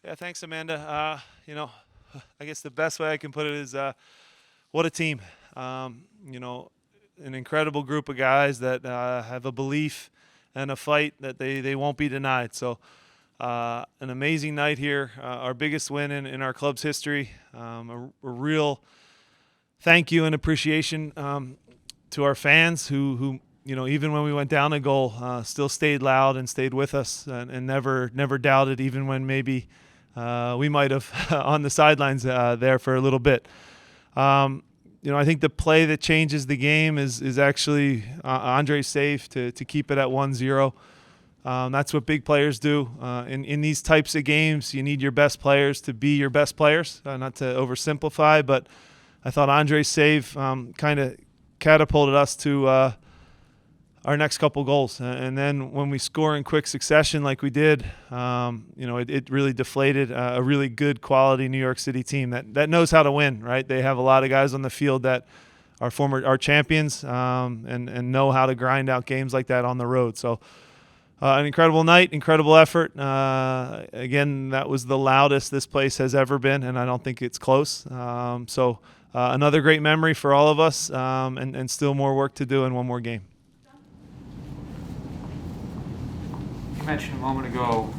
Yeah, thanks, Amanda. I guess the best way I can put it is, what a team. An incredible group of guys that have a belief and a fight that they won't be denied. So, an amazing night here, our biggest win in our club's history. A real thank you and appreciation to our fans who even when we went down a goal, still stayed loud and stayed with us and never doubted, even when maybe we might have on the sidelines there for a little bit. I think the play that changes the game is actually Andre's save to keep it at 1-0. That's what big players do. In these types of games, you need your best players to be your best players, not to oversimplify, but I thought Andre's save kind of catapulted us to our next couple goals. And then when we score in quick succession like we did, it really deflated a really good quality New York City team that knows how to win, right? They have a lot of guys on the field that are champions and know how to grind out games like that on the road. So an incredible night, incredible effort. Again, that was the loudest this place has ever been, and I don't think it's close. Another great memory for all of us, and still more work to do in one more game. You mentioned a moment ago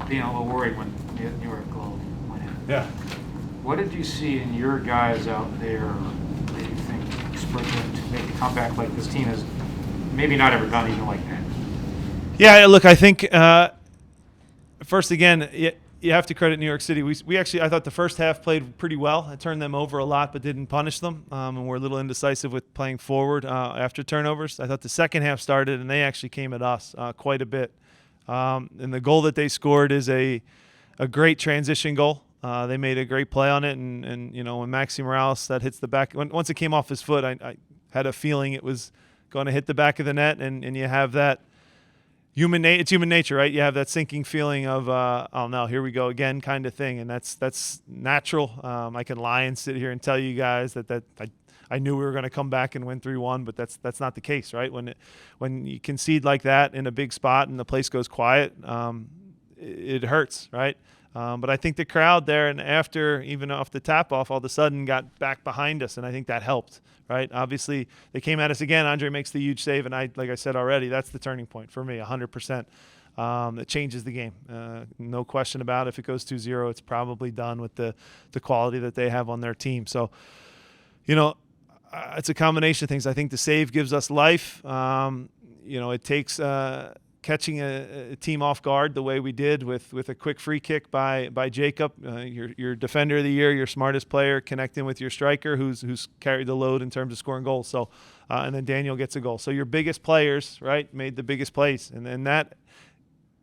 being a little worried when the New York goal went in. Yeah. What did you see in your guys out there that you think spurred them to make a comeback like this team has maybe not ever done even like that? Yeah, look, I think first again, you have to credit New York City. We actually, I thought the first half played pretty well. I turned them over a lot, but didn't punish them, and we're a little indecisive with playing forward after turnovers. I thought the second half started, and they actually came at us quite a bit. And the goal that they scored is a great transition goal. They made a great play on it, and when Maxi Morales that hits the back, once it came off his foot, I had a feeling it was going to hit the back of the net, and you have that. It's human nature, right? You have that sinking feeling of, oh no, here we go again, kind of thing, and that's natural. I can lie and sit here and tell you guys that I knew we were going to come back and win 3-1, but that's not the case, right? When you concede like that in a big spot and the place goes quiet, it hurts, right? But I think the crowd there, and after even off the tap off, all of a sudden got back behind us, and I think that helped, right? Obviously, they came at us again. Andre makes the huge save, and like I said already, that's the turning point for me, 100%. That changes the game. No question about it. If it goes 2-0, it's probably done with the quality that they have on their team. So, it's a combination of things. I think the save gives us life. It takes catching a team off guard the way we did with a quick free kick by Jacob, your defender of the year, your smartest player, connecting with your striker who's carried the load in terms of scoring goals. So, and then Daniel gets a goal. So your biggest players, right, made the biggest plays, and that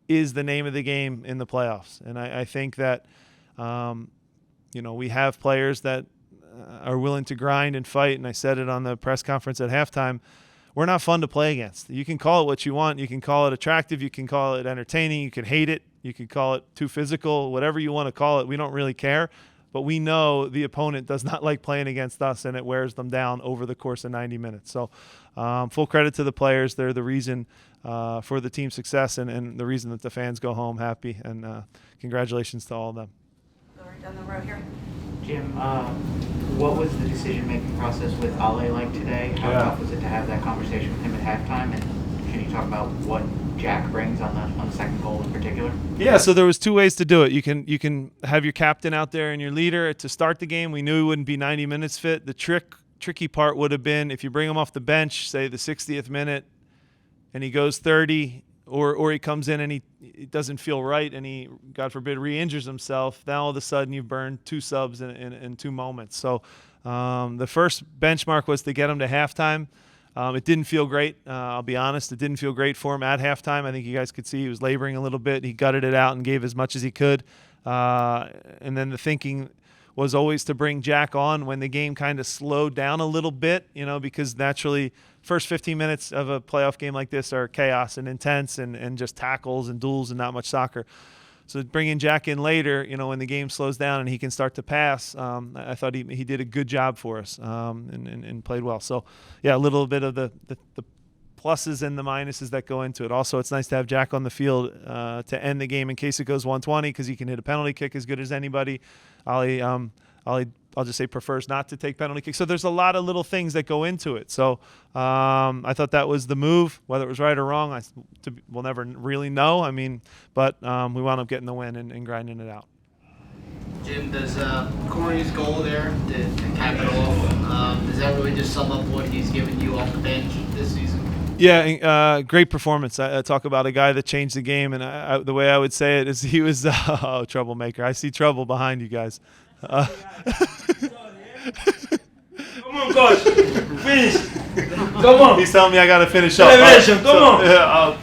is the name of the game in the playoffs. And I think that we have players that are willing to grind and fight. And I said it on the press conference at halftime. We're not fun to play against. You can call it what you want. You can call it attractive. You can call it entertaining. You can hate it. You can call it too physical, whatever you want to call it. We don't really care. But we know the opponent does not like playing against us, and it wears them down over the course of 90 minutes. So full credit to the players. They're the reason for the team's success and the reason that the fans go home happy. And congratulations to all of them. Go right down the row here. Jim, what was the decision-making process with Ale like today? How tough was it to have that conversation with him at halftime? And can you talk about what Jack brings on the second goal in particular? Yeah, so there was two ways to do it. You can have your captain out there and your leader to start the game. We knew he wouldn't be 90 minutes fit. The tricky part would have been if you bring him off the bench, say the 60th minute, and he goes 30, or he comes in and he doesn't feel right and he, God forbid, re-injures himself. Then all of a sudden you've burned two subs in 2 moments. So the first benchmark was to get him to halftime. It didn't feel great. I'll be honest. It didn't feel great for him at halftime. I think you guys could see he was laboring a little bit. He gutted it out and gave as much as he could. And then the thinking was always to bring Jack on when the game kind of slowed down a little bit, because naturally first 15 minutes of a playoff game like this are chaos and intense and just tackles and duels and not much soccer. So bringing Jack in later, when the game slows down and he can start to pass, I thought he did a good job for us and played well. So, yeah, a little bit of the pluses and the minuses that go into it. Also, it's nice to have Jack on the field to end the game in case it goes 120 because he can hit a penalty kick as good as anybody. I'll just say prefers not to take penalty kicks. So there's a lot of little things that go into it. So I thought that was the move. Whether it was right or wrong, we'll never really know. I mean, but we wound up getting the win and grinding it out. Jim, does Corey's goal there to cap it off, does that really just sum up what he's given you off the bench this season? Yeah, great performance. I talk about a guy that changed the game, and the way I would say it is he was troublemaker. I see trouble behind you guys. Come on, coach. Finish. Come on. He's telling me I got to finish up. Come on.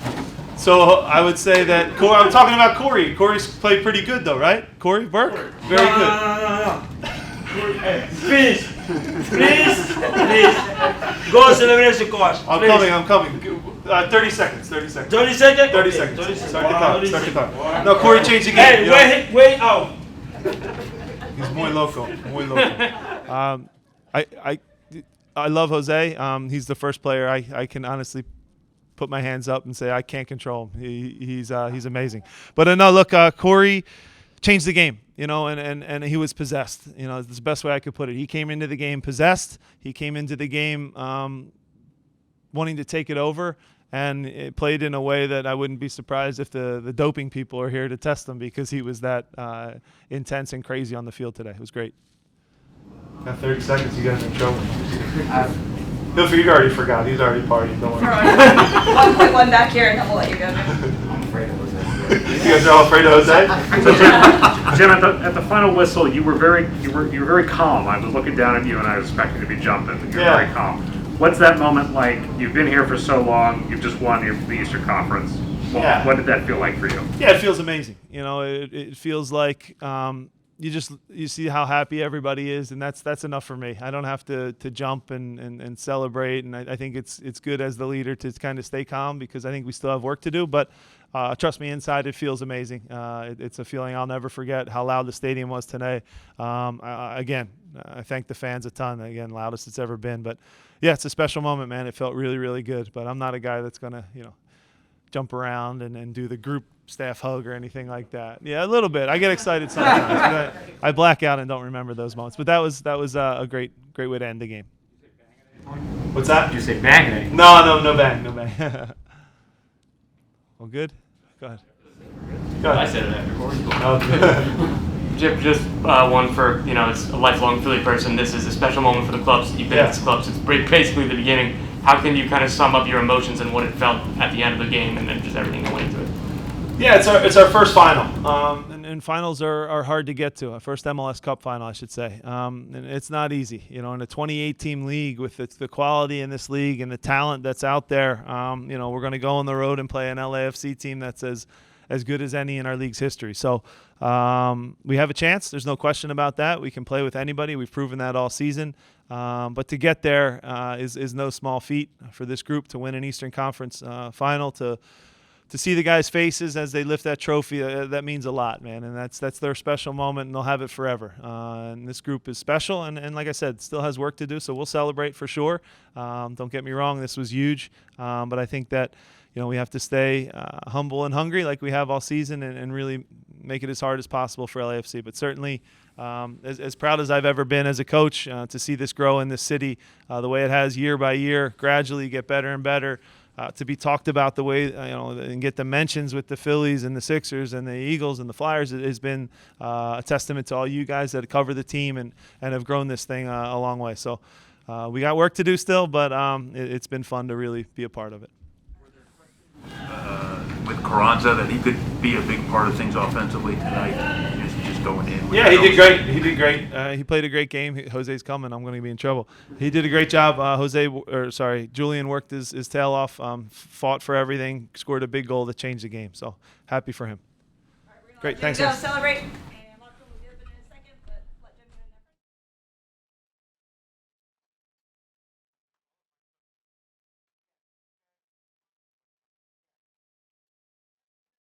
So I would say that I'm talking about Corey. Corey's played pretty good, though, right? Corey Burke? Very good. No. Hey, finish. Please. Go celebration, coach. I'm coming. 30 seconds. 30 seconds. 30 seconds? 30 Okay, seconds. 30 seconds. Start the Wow, clock. No, Corey changed the game. Hey, wait out. He's muy loco. I love Jose. He's the first player I can honestly put my hands up and say I can't control him. He's amazing. But no, look, Corey changed the game, and he was possessed. It's the best way I could put it. He came into the game possessed. He came into the game wanting to take it over, and it played in a way that I wouldn't be surprised if the doping people are here to test him because he was that intense and crazy on the field today. It was great. Got 30 seconds. You guys are in trouble. You already forgot. He's already partying. Don't worry. 1.1 back here, and then we'll let you go. I'm afraid of Jose. You guys are all afraid of Jose? So Jim, at the final whistle, you were very calm. I was looking down at you, and I was expecting to be jumping. But you're very calm. What's that moment like? You've been here for so long. You've just won the Eastern Conference. What did that feel like for you? Yeah, it feels amazing. It feels like you see how happy everybody is, and that's enough for me. I don't have to jump and celebrate, and I think it's good as the leader to kind of stay calm because I think we still have work to do. But trust me, inside it feels amazing. It's a feeling I'll never forget. How loud the stadium was today. Again, I thank the fans a ton. Again, loudest it's ever been. But yeah, it's a special moment, man. It felt really, really good. But I'm not a guy that's gonna jump around and do the group staff hug or anything like that. Yeah, a little bit. I get excited sometimes. But I black out and don't remember those moments. But that was a great way to end the game. What's that? Did you say bang? No bang. Well, good. Go ahead. I said it after Corey. Oh, Jim, just one for, it's a lifelong Philly person. This is a special moment for the club. You've been at this club since basically the beginning. How can you kind of sum up your emotions and what it felt at the end of the game and then just everything that went into it? Yeah, it's our first final, and finals are hard to get to. Our first MLS Cup final, I should say, and it's not easy. In a 28-team league with the quality in this league and the talent that's out there, we're going to go on the road and play an LAFC team that's as good as any in our league's history. So we have a chance. There's no question about that. We can play with anybody. We've proven that all season. But to get there is no small feat for this group to win an Eastern Conference final, to see the guys' faces as they lift that trophy, that means a lot, man. And that's their special moment, and they'll have it forever. And this group is special, and like I said, still has work to do, so we'll celebrate for sure. Don't get me wrong, this was huge. But I think that we have to stay humble and hungry like we have all season and really make it as hard as possible for LAFC. But certainly, as proud as I've ever been as a coach to see this grow in this city the way it has year by year, gradually get better and better, to be talked about the way, and get the mentions with the Phillies and the Sixers and the Eagles and the Flyers, it has been a testament to all you guys that cover the team and have grown this thing a long way. So we got work to do still, but it's been fun to really be a part of it. With Carranza, that he could be a big part of things offensively tonight, just going in. Yeah, he did great. He played a great game. Jose's coming. I'm going to be in trouble. He did a great job. Julian worked his tail off, fought for everything, scored a big goal that changed the game. So happy for him. Great, thanks. Celebrate.